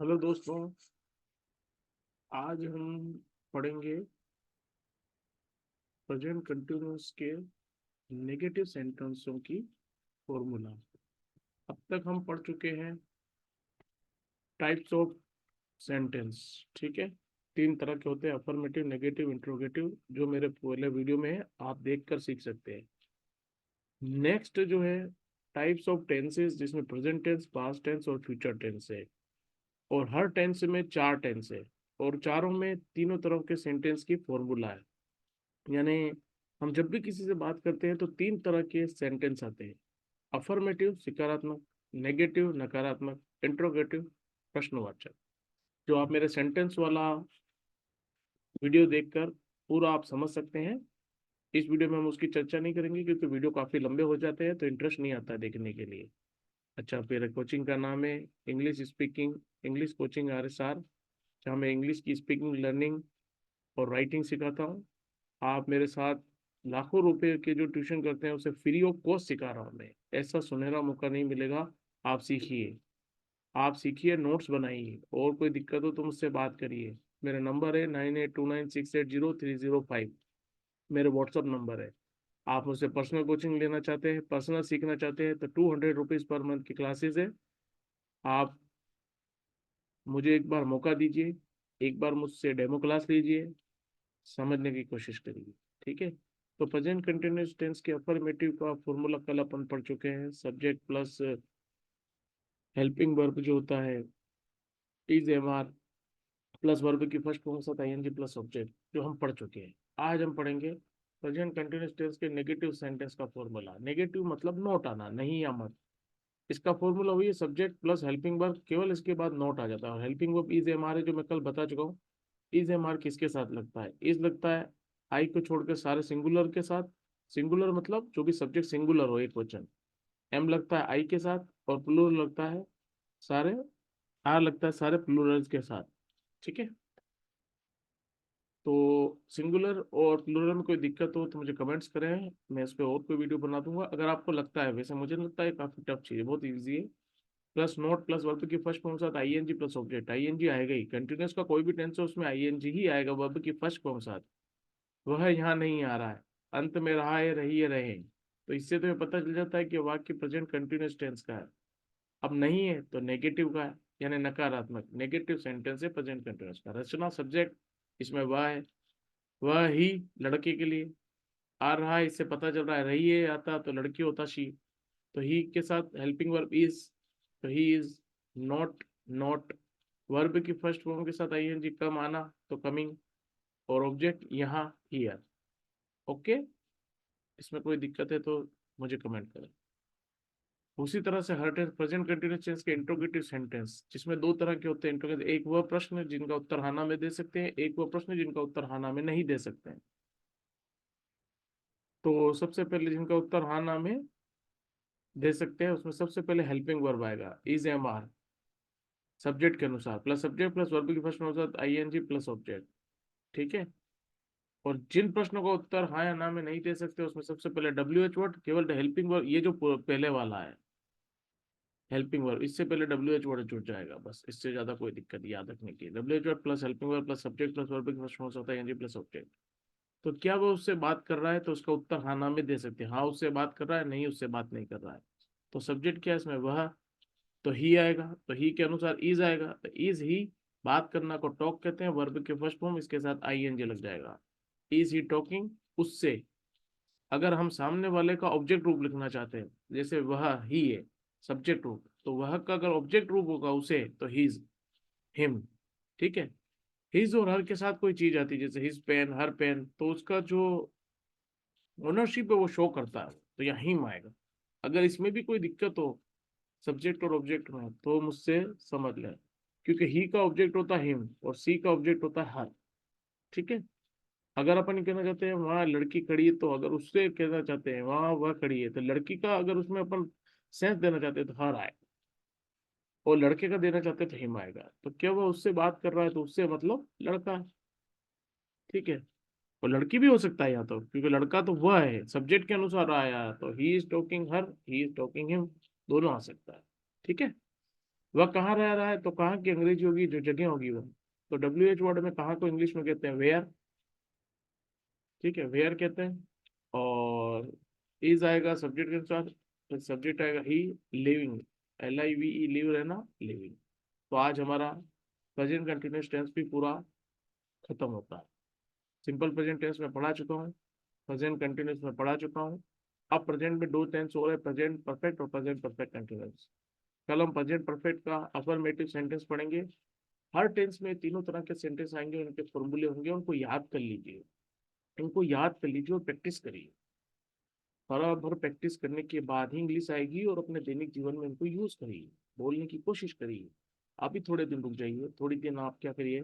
Hello दोस्तों। आज हम पढ़ेंगे प्रेजेंट कंटिन्यूअस के नेगेटिव सेंटेंसों की फॉर्मूला। अब तक हम पढ़ चुके हैं टाइप्स ऑफ सेंटेंस। ठीक है, तीन तरह के होते हैं, अफर्मेटिव, नेगेटिव, इंट्रोगेटिव, जो मेरे पहले वीडियो में है, आप देखकर सीख सकते हैं। नेक्स्ट जो है टाइप्स ऑफ टेंसेस, जिसमें प्रेजेंट टेंस, पास्ट टेंस और फ्यूचर टेंस है। और हर टेंस में चार टेंस है और चारों में तीनों तरह के सेंटेंस की फॉर्मूला है। यानी हम जब भी किसी से बात करते हैं तो तीन तरह के सेंटेंस आते हैं। अफर्मेटिव सकारात्मक, नेगेटिव नकारात्मक, इंट्रोगेटिव प्रश्नवाचक। जो आप मेरे सेंटेंस वाला वीडियो देखकर पूरा आप समझ सकते हैं। इस वीडियो में हम उसकी चर्चा नहीं करेंगे क्योंकि वीडियो काफी लंबे हो जाते हैं तो इंटरेस्ट नहीं आता है देखने के लिए। अच्छा, मेरे कोचिंग का नाम है English speaking English coaching RSR, जहाँ मैं इंग्लिश की स्पीकिंग, लर्निंग और राइटिंग सिखाता हूँ। आप मेरे साथ लाखों रुपए के जो ट्यूशन करते हैं उसे फ्री ऑफ कॉस्ट सिखा रहा हूँ मैं। ऐसा सुनहरा मौका नहीं मिलेगा। आप सीखिए, आप सीखिए, नोट्स बनाइए, और कोई दिक्कत हो तो मुझसे बात करिए। मेरा नंबर है 9829680305। मेरे व्हाट्सअप नंबर है। आप मुझसे पर्सनल कोचिंग लेना चाहते हैं, पर्सनल सीखना चाहते हैं तो 200 रुपीज़ पर मंथ की क्लासेज है। आप मुझे एक बार मौका दीजिए, एक बार मुझसे डेमो क्लास लीजिए, समझने की कोशिश करिए। ठीक है। तो प्रेजेंट कंटिन्यूअस टेंस के अफर्मेटिव का फॉर्मूला कल अपन पढ़ चुके हैं। सब्जेक्ट प्लस हेल्पिंग वर्ब जो होता है is am are plus verb की फर्स्ट फॉर्म के साथ ING प्लस ऑब्जेक्ट, जो हम पढ़ चुके हैं। आज हम पढ़ेंगे प्रेजेंट कंटिन्यूअस टेंस के नेगेटिव सेंटेंस का फॉर्मूला। नेगेटिव मतलब नोट आना, नहीं या मत। इसका फॉर्मूला वही है, सब्जेक्ट प्लस हेल्पिंग वर्ब, केवल इसके बाद नोट आ जाता है। और helping verb is am are है, जो मैं कल बता चुका हूँ। इज एम आर किसके साथ लगता है? इज लगता है आई को छोड़कर सारे सिंगुलर के साथ। सिंगुलर मतलब जो भी सब्जेक्ट सिंगुलर हो, एक वचन। एम लगता है आई के साथ, और प्लूरल लगता है सारे, आर लगता है सारे प्लूरल्स के साथ। ठीक है। तो सिंगुलर और प्लूरल में कोई दिक्कत हो तो मुझे कमेंट्स करें, मैं इस पर और कोई वीडियो बना दूंगा। अगर आपको लगता है, वैसे मुझे नहीं लगता है काफी टफ चीज है, बहुत ईजी है। प्लस नोट प्लस वर्ब की फर्स्ट फॉर्म के साथ ING प्लस ऑब्जेक्ट। ING आएगा ही, कंटिन्यूस का कोई भी टेंस हो उसमें ING ही आएगा वर्ब की फर्स्ट फॉर्म के साथ। वह यहाँ नहीं आ रहा है, अंत में रहा है, रही है, रहे। तो इससे तुम्हें पता चल जाता है कि वाक्य प्रेजेंट कंटिन्यूअस टेंस का है। अब नहीं है तो नेगेटिव का है, यानी नकारात्मक। नेगेटिव सेंटेंस है प्रेजेंट कंटिन्यूअस का। रचना सब्जेक्ट, इसमें वह है, वह ही लड़के के लिए। आ रहा है, इससे पता चल रहा है। रही है आता तो लड़की होता शी। तो ही के साथ हेल्पिंग वर्ब इज, तो he is. Not, not. Verb की फर्स्ट फॉर्म के साथ ING, कम आना तो कमिंग। और ऑब्जेक्ट यहाँ, हियर। ओके। इसमें कोई दिक्कत है तो मुझे कमेंट करें। उसी तरह से हर प्रेजेंट कंटिन्यूअस टेंस के इंट्रोगेटिव सेंटेंस, जिसमें दो तरह के होते हैं इंट्रोगेटिव। एक वह प्रश्न जिनका उत्तर हाना में दे सकते हैं, एक वह प्रश्न जिनका उत्तर हाना में नहीं दे सकते हैं। तो सबसे पहले जिनका उत्तर हाना में दे सकते हैं, उसमें सबसे पहले हेल्पिंग वर्ब आएगा, इज एम आर, सब्जेक्ट के अनुसार, प्लस सब्जेक्ट प्लस वर्ब की फर्स्ट फॉर्म के साथ ING प्लस ऑब्जेक्ट। ठीक है। और जिन प्रश्नों का उत्तर हाँ या ना में नहीं दे सकते, उसमें सबसे पहले WH वर्ड, केवल हेल्पिंग वर्ब, ये जो पहले वाला है हेल्पिंग वर्ब, इससे पहले WH वर्ड जुड़ जाएगा। बस इससे ज्यादा कोई दिक्कत याद रखने की। WH word plus helping verb plus subject plus verb की फर्स्ट फॉर्म होता है ING प्लस ऑब्जेक्ट। तो क्या वो उससे बात कर रहा है तो उसका उत्तर हाँ ना में दे सकते हैं। हाँ उससे बात कर रहा है, नहीं उससे बात नहीं कर रहा है। तो सब्जेक्ट क्या है इसमें? वह। तो ही आएगा, तो ही के अनुसार इज आएगा, तो इज ही। बात करना को टॉक कहते हैं, वर्ब के फर्स्ट फॉर्म, इसके साथ ING लग जाएगा। इज ही टॉकिंग उससे। अगर हम सामने वाले का ऑब्जेक्ट रूप लिखना चाहते हैं, जैसे वह ही है सब्जेक्ट रूप, तो वह का अगर ऑब्जेक्ट रूप होगा उसे, तो हिज, हिम। ठीक है। हिज और हर के साथ कोई चीज आती है, जैसे हिज पेन, हर पेन, तो उसका जो ओनरशिप है वो शो करता है, तो यहाँ हिम आएगा। अगर इसमें भी कोई दिक्कत हो सब्जेक्ट और ऑब्जेक्ट में तो मुझसे समझ लें, क्योंकि ही का ऑब्जेक्ट होता है हिम और सी का ऑब्जेक्ट होता है हर। ठीक है। अगर अपन कहना चाहते हैं वहां लड़की खड़ी है, तो अगर उससे कहना चाहते हैं वहां वह खड़ी है, तो लड़की का अगर उसमें अपन सेंस देना चाहते हैं तो हर आए, और लड़के का देना चाहते हैं तो हिम आएगा। तो क्या वह उससे बात कर रहा है तो उससे मतलब लड़का है। ठीक है। और लड़की भी हो सकता है यहाँ तो, क्योंकि लड़का तो वह है, सब्जेक्ट के अनुसार आया, तो he is talking her, he is talking him, दोनों आ सकता है। ठीक है। वह कहाँ रह रहा है, तो कहाँ की अंग्रेजी होगी, जो जगह होगी वो। तो WH वर्ड में कहाँ को इंग्लिश में कहते हैं, वेयर। ठीक है, वेयर कहते हैं। और इज आएगा सब्जेक्ट के साथ, सब्जेक्ट आएगा ही। लिविंग, LIVE, लिव रहना, लिविंग। तो आज हमारा प्रेजेंट कंटिन्यूअस टेंस भी पूरा खत्म होता है। सिंपल प्रेजेंट टेंस में पढ़ा चुका हूँ, प्रेजेंट कंटिन्यूअस में पढ़ा चुका हूँ। अब प्रेजेंट में दो टेंस हो रहे हैं, प्रेजेंट परफेक्ट और प्रेजेंट परफेक्ट कंटिन्यूअस। कल हम प्रेजेंट परफेक्ट का अफर्मेटिव सेंटेंस पढ़ेंगे। हर टेंस में तीनों तरह के सेंटेंस आएंगे, उनके फॉर्मूले होंगे, उनको याद कर लीजिए। इनको याद कर लीजिए और प्रैक्टिस करिए। बराबर भर प्रैक्टिस करने के बाद ही इंग्लिश आएगी, और अपने दैनिक जीवन में इनको यूज करिए, बोलने की कोशिश करिए। आप भी थोड़े दिन रुक जाइए, थोड़ी दिन आप क्या करिए,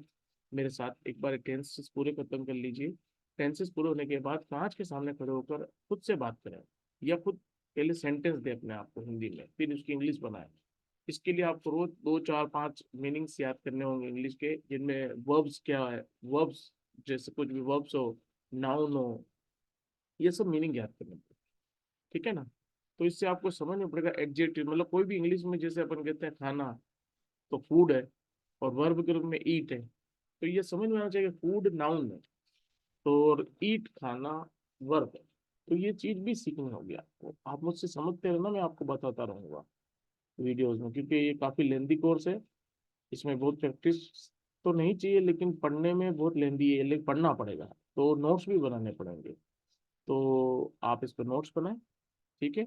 मेरे साथ एक बार टेंसेस पूरे खत्म कर लीजिए। टेंसेस पूरे होने के बाद कांच के सामने खड़े होकर खुद से बात करें, या खुद पहले सेंटेंस दे अपने आप को हिंदी में, फिर उसकी इंग्लिश बनाए। इसके लिए आपको रोज 2 4 5 मीनिंग्स याद करने होंगे इंग्लिश के, जिनमें वर्ब्स क्या है, वर्ब्स जैसे कुछ भी वर्ब्स हो, नाउन हो, ये सब मीनिंग याद करने होंगे। ठीक है ना। तो इससे आपको समझ में पड़ेगा एडजेक्टिव, मतलब कोई भी इंग्लिश में जैसे अपन कहते हैं खाना, तो फूड है, और वर्ब के रूप में ईट है। तो ये समझ में आना चाहिए, फूड नाउन है, तो और ईट खाना वर्ब है। तो ये चीज भी सीखनी होगी आपको, आप मुझसे समझते रहना, मैं आपको बताता रहूंगा वीडियोज में, क्योंकि ये काफी लेंदी कोर्स है। इसमें बहुत प्रैक्टिस तो नहीं चाहिए, लेकिन पढ़ने में बहुत लेंदी है, लेकिन पढ़ना पड़ेगा। तो नोट्स भी बनाने पड़ेंगे, तो आप इस पर नोट्स बनाएं। ठीक है।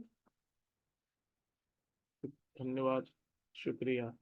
धन्यवाद। शुक्रिया।